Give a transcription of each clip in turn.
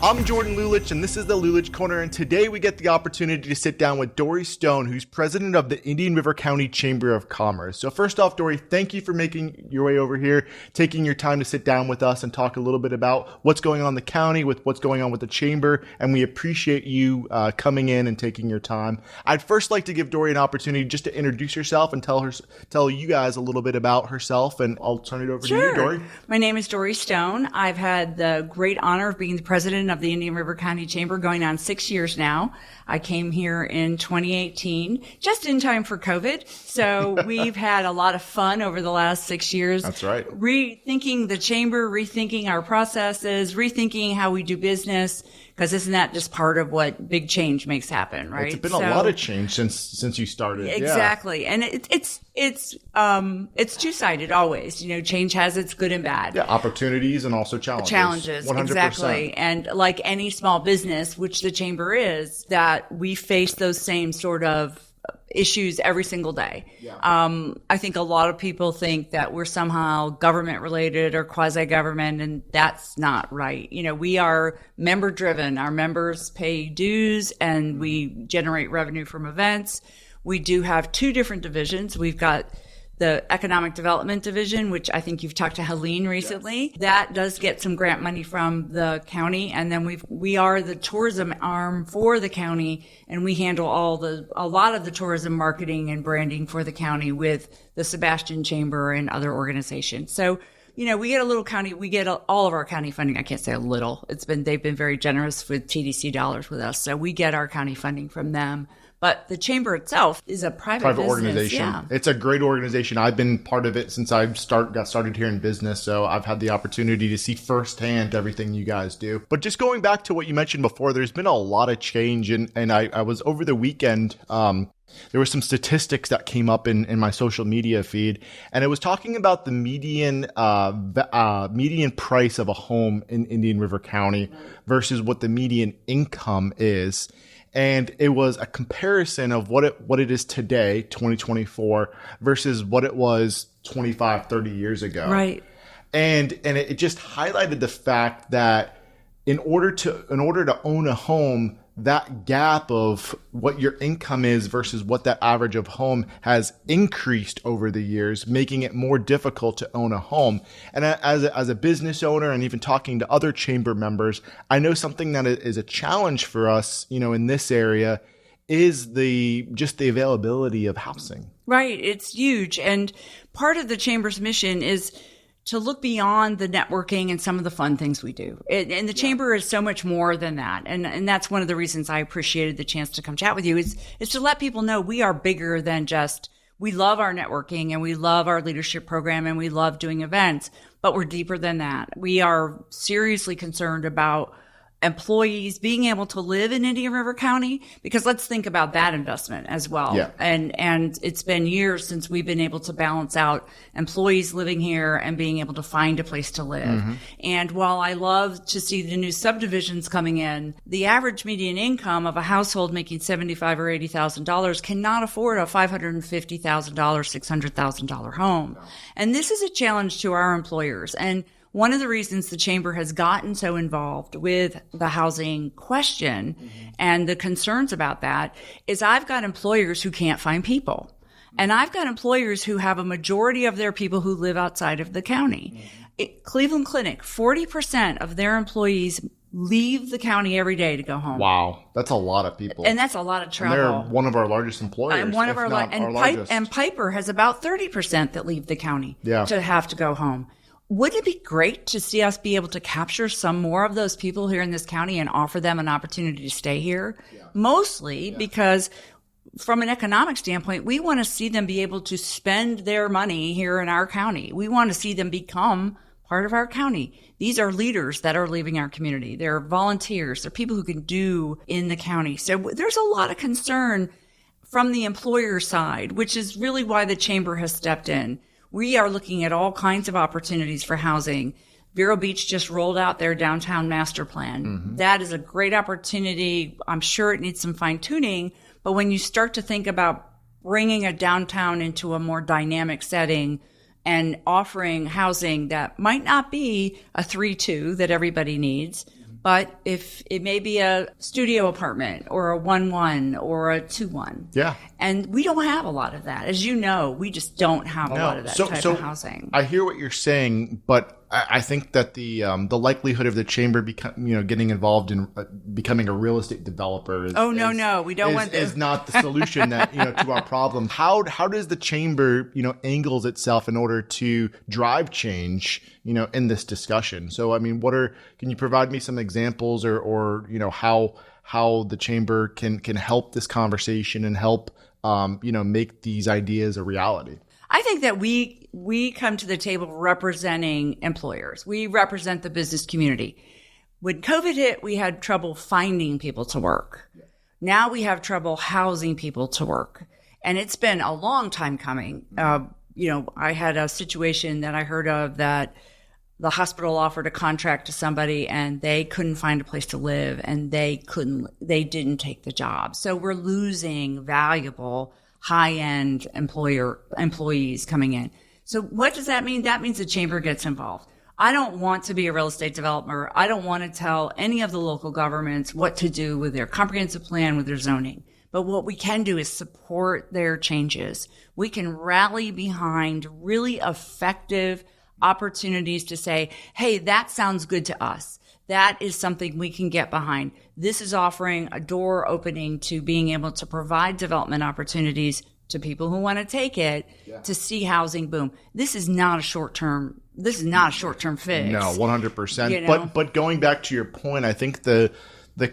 I'm Jordan Lulich, and this is the Lulich Corner, and today we get the opportunity to sit down with Dori Stone, who's president of the Indian River County Chamber of Commerce. So first off, Dori, thank you for making your way over here, taking your time to sit down with us and talk a little bit about what's going on in the county, with what's going on with the chamber, and we appreciate you coming in and taking your time. I'd first like to give Dori an opportunity just to introduce herself and tell you guys a little bit about herself, and I'll turn it over to you, Dori. My name is Dori Stone. I've had the great honor of being the president of the Indian River County Chamber going on 6 years now. I came here in 2018, just in time for COVID. So we've had a lot of fun over the last 6 years. That's right. Rethinking the chamber, rethinking our processes, rethinking how we do business, because isn't that just part of what big change makes happen, right? It's been a lot of change since you started. Exactly. Yeah. And it's two-sided always. You know, change has its good and bad. Yeah, opportunities and also challenges. 100%. Exactly. And like any small business, which the chamber is, that we face those same sort of issues every single day. Yeah. I think a lot of people think that we're somehow government related or quasi-government, and that's not right. You know, we are member driven. Our members pay dues and we generate revenue from events. We do have two different divisions. We've got the Economic Development Division, which I think you've talked to Helene recently. Yes. That does get some grant money from the county. And then we are the tourism arm for the county, and we handle a lot of the tourism marketing and branding for the county with the Sebastian Chamber and other organizations. So, you know, we get all of our county funding. I can't say a little. They've been very generous with TDC dollars with us. So we get our county funding from them. But the chamber itself is a private business. Organization. Yeah. It's a great organization. I've been part of it since I got started here in business. So I've had the opportunity to see firsthand everything you guys do. But just going back to what you mentioned before, there's been a lot of change. And I was over the weekend, there were some statistics that came up in my social media feed, and it was talking about the median price of a home in Indian River County versus what the median income is. And it was a comparison of what it is today, 2024, versus what it was 25, 30 years ago. Right. And it just highlighted the fact that in order to own a home, that gap of what your income is versus what that average of home has increased over the years, making it more difficult to own a home. And as a business owner, and even talking to other chamber members, I know something that is a challenge for us, you know, in this area is the availability of housing. Right. It's huge. And part of the chamber's mission is to look beyond the networking and some of the fun things we do. And the chamber is so much more than that. And that's one of the reasons I appreciated the chance to come chat with you is to let people know we are bigger than just, we love our networking and we love our leadership program and we love doing events, but we're deeper than that. We are seriously concerned about employees being able to live in Indian River County, because let's think about that investment as well. Yeah. And it's been years since we've been able to balance out employees living here and being able to find a place to live. Mm-hmm. And while I love to see the new subdivisions coming in, the average median income of a household making $75,000 or $80,000 cannot afford a $550,000, $600,000 home. And this is a challenge to our employers. And one of the reasons the chamber has gotten so involved with the housing question and the concerns about that is I've got employers who can't find people. And I've got employers who have a majority of their people who live outside of the county. Cleveland Clinic, 40% of their employees leave the county every day to go home. Wow. That's a lot of people. And that's a lot of travel. And they're one of our largest employers. And and Piper has about 30% that leave the county to have to go home. Wouldn't it be great to see us be able to capture some more of those people here in this county and offer them an opportunity to stay here? Yeah. Mostly because from an economic standpoint, we want to see them be able to spend their money here in our county. We want to see them become part of our county. These are leaders that are leaving our community. They're volunteers. They're people who can do in the county. So there's a lot of concern from the employer side, which is really why the chamber has stepped in. We are looking at all kinds of opportunities for housing. Vero Beach just rolled out their downtown master plan. Mm-hmm. That is a great opportunity. I'm sure it needs some fine tuning, but when you start to think about bringing a downtown into a more dynamic setting and offering housing that might not be a 3-2 that everybody needs, But if it may be a studio apartment or a 1-1 or a 2-1. Yeah. And we don't have a lot of that. As you know, we just don't have a lot of that type of housing. I hear what you're saying, but I think that the likelihood of the chamber getting involved in becoming a real estate developer is not the solution that to our problem. How does the chamber angles itself in order to drive change in this discussion? So I mean, can you provide me some examples or how the chamber can help this conversation and help make these ideas a reality? I think that we come to the table representing employers. We represent the business community. When COVID hit, we had trouble finding people to work. Now we have trouble housing people to work. And it's been a long time coming. I had a situation that I heard of that the hospital offered a contract to somebody and they couldn't find a place to live and they didn't take the job. So we're losing valuable high-end employees coming in. So what does that mean? That means the chamber gets involved. I don't want to be a real estate developer. I don't want to tell any of the local governments what to do with their comprehensive plan, with their zoning. But what we can do is support their changes. We can rally behind really effective opportunities to say, hey, that sounds good to us. That is something we can get behind. This is offering a door opening to being able to provide development opportunities to people who want to take it to see housing boom. This is not a short-term fix. No, 100%. But going back to your point, I think the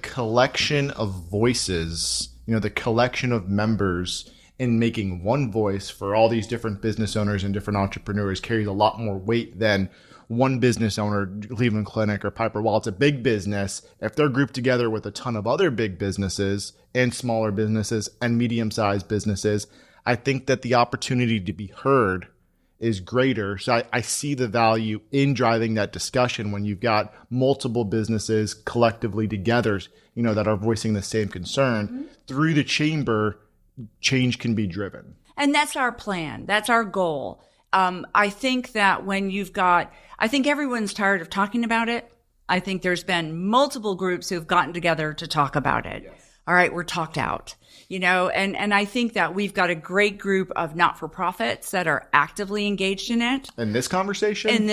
collection of voices, the collection of members in making one voice for all these different business owners and different entrepreneurs carries a lot more weight than one business owner, Cleveland Clinic or Piper. While it's a big business, if they're grouped together with a ton of other big businesses and smaller businesses and medium-sized businesses, I think that the opportunity to be heard is greater. So I see the value in driving that discussion when you've got multiple businesses collectively together, that are voicing the same concern. Through the chamber, change can be driven. And that's our plan. That's our goal. I think that I think everyone's tired of talking about it. I think there's been multiple groups who've gotten together to talk about it. Yes. All right, we're talked out, and I think that we've got a great group of not-for-profits that are actively engaged in it. In this conversation?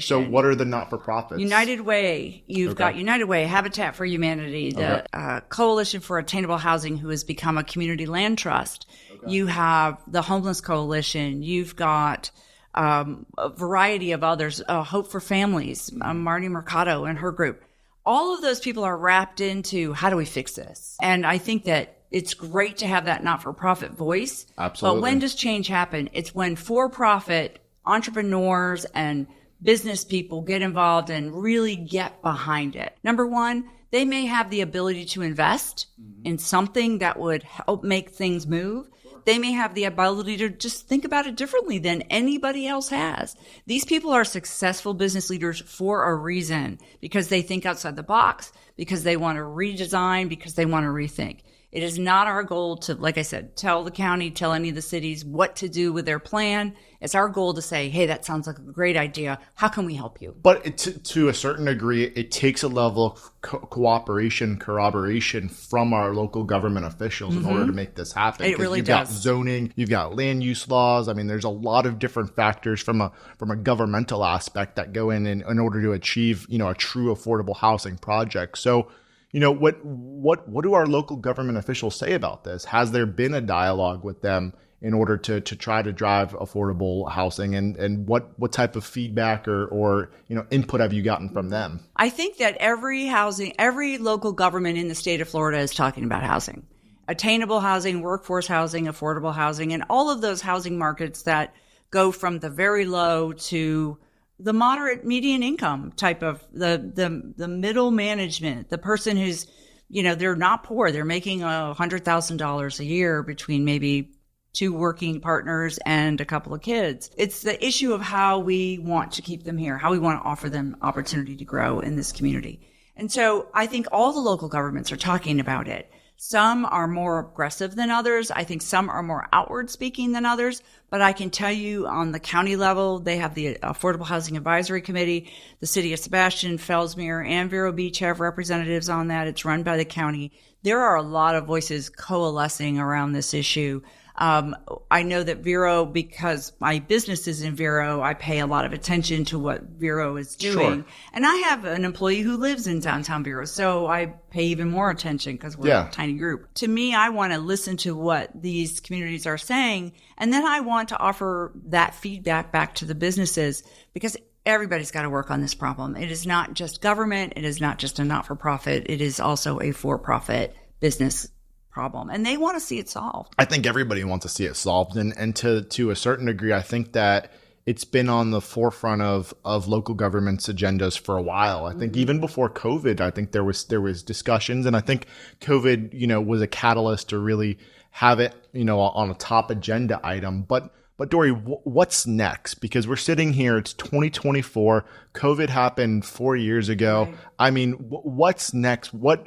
So what are the not-for-profits? United Way. You've got United Way, Habitat for Humanity, the Coalition for Attainable Housing, who has become a community land trust. Okay. You have the Homeless Coalition. You've got a variety of others, Hope for Families, Marnie Mercado and her group. All of those people are wrapped into how do we fix this? And I think that it's great to have that not-for-profit voice. Absolutely. But when does change happen? It's when for-profit entrepreneurs and business people get involved and really get behind it. Number one, they may have the ability to invest in something that would help make things move. They may have the ability to just think about it differently than anybody else has. These people are successful business leaders for a reason, because they think outside the box, because they want to redesign, because they want to rethink. It is not our goal to, like I said, tell the county, tell any of the cities what to do with their plan. It's our goal to say, hey, that sounds like a great idea. How can we help you? But to a certain degree, it takes a level of cooperation, corroboration from our local government officials in order to make this happen. It really does. You've got zoning, you've got land use laws. I mean, there's a lot of different factors from a governmental aspect that go in order to achieve, a true affordable housing project. So, what do our local government officials say about this? Has there been a dialogue with them in order to try to drive affordable housing, and what type of feedback or input have you gotten from them? I think that every local government in the state of Florida is talking about housing, attainable housing, workforce housing, affordable housing, and all of those housing markets that go from the very low to the moderate median income type of the middle management, the person who's, they're not poor. They're making $100,000 a year between maybe two working partners and a couple of kids. It's the issue of how we want to keep them here, how we want to offer them opportunity to grow in this community. And so I think all the local governments are talking about it. Some are more aggressive than others. I think some are more outward speaking than others. But I can tell you on the county level, they have the Affordable Housing Advisory Committee. The city of Sebastian, Fellsmere, and Vero Beach have representatives on that. It's run by the county. There are a lot of voices coalescing around this issue. I know that Vero, because my business is in Vero, I pay a lot of attention to what Vero is doing. Sure. And I have an employee who lives in downtown Vero, so I pay even more attention because we're a tiny group. To me, I want to listen to what these communities are saying, and then I want to offer that feedback back to the businesses, because everybody's got to work on this problem. It is not just government. It is not just a not-for-profit. It is also a for-profit business problem, and they want to see it solved. I think everybody wants to see it solved, and to a certain degree, I think that it's been on the forefront of local government's agendas for a while. I think even before COVID, I think there was discussions, and I think COVID, was a catalyst to really have it, on a top agenda item. But Dori, what's next? Because we're sitting here, it's 2024. COVID happened 4 years ago. Right. I mean, what's next? What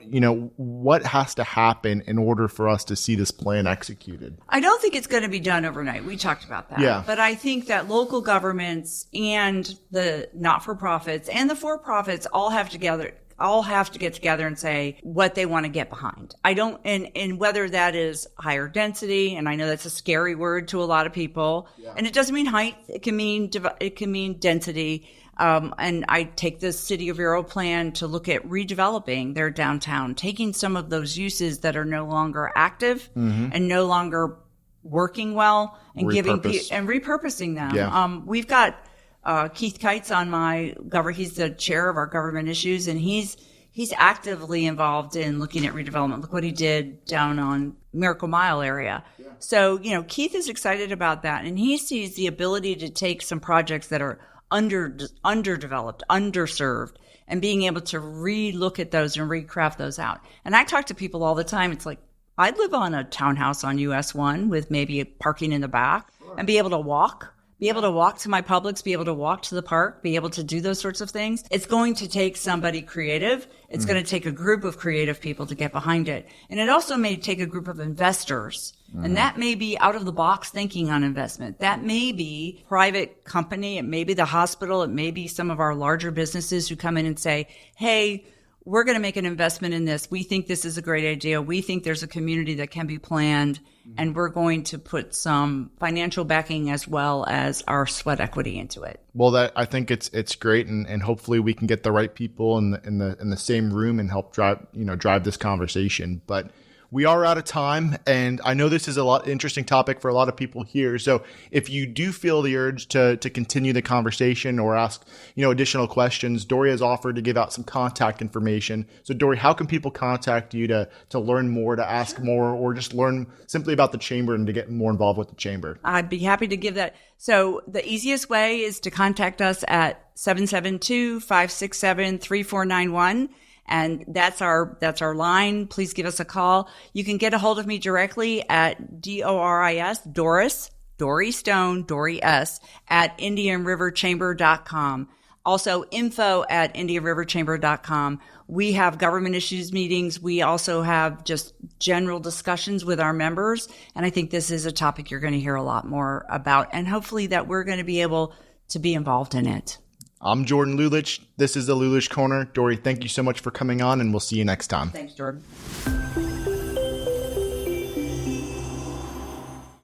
has to happen in order for us to see this plan executed? I don't think it's going to be done overnight. We talked about that. Yeah. But I think that local governments and the not-for-profits and the for-profits all have to get together and say what they want to get behind. And whether that is higher density, and I know that's a scary word to a lot of people, and it doesn't mean height. It can mean density. And I take the City of Vero plan to look at redeveloping their downtown, taking some of those uses that are no longer active and no longer working well, and repurposing them. Yeah. We've got Keith Kites on he's the chair of our government issues, and he's actively involved in looking at redevelopment. Look what he did down on Miracle Mile area. Yeah. So, Keith is excited about that, and he sees the ability to take some projects that are underdeveloped, underserved, and being able to re-look at those and recraft those out. And I talk to people all the time. It's like, I'd live on a townhouse on US 1 with maybe parking in the back and be able to walk to my Publix, be able to walk to the park, be able to do those sorts of things. It's going to take somebody creative. It's going to take a group of creative people to get behind it. And it also may take a group of investors. And that may be out of the box thinking on investment. That may be private company. It may be the hospital. It may be some of our larger businesses who come in and say, hey, we're going to make an investment in this. We think this is a great idea. We think there's a community that can be planned, and we're going to put some financial backing as well as our sweat equity into it. Well, I think it's great, and hopefully we can get the right people in the same room and help drive this conversation. But we are out of time, and I know this is interesting topic for a lot of people here. So if you do feel the urge to continue the conversation or ask, additional questions, Dori has offered to give out some contact information. So Dori, how can people contact you to learn more, to ask more, or just learn simply about the chamber and to get more involved with the chamber? I'd be happy to give that. So the easiest way is to contact us at 772-567-3491. And that's our line. Please give us a call. You can get a hold of me directly at Doris, Dori Stone, Dori S, at IndianRiverChamber.com. Also info at IndianRiverChamber.com. We have government issues meetings. We also have just general discussions with our members. And I think this is a topic you're going to hear a lot more about, and hopefully that we're going to be able to be involved in it. I'm Jordan Lulich. This is the Lulich Corner. Dori, thank you so much for coming on, and we'll see you next time. Thanks, Jordan.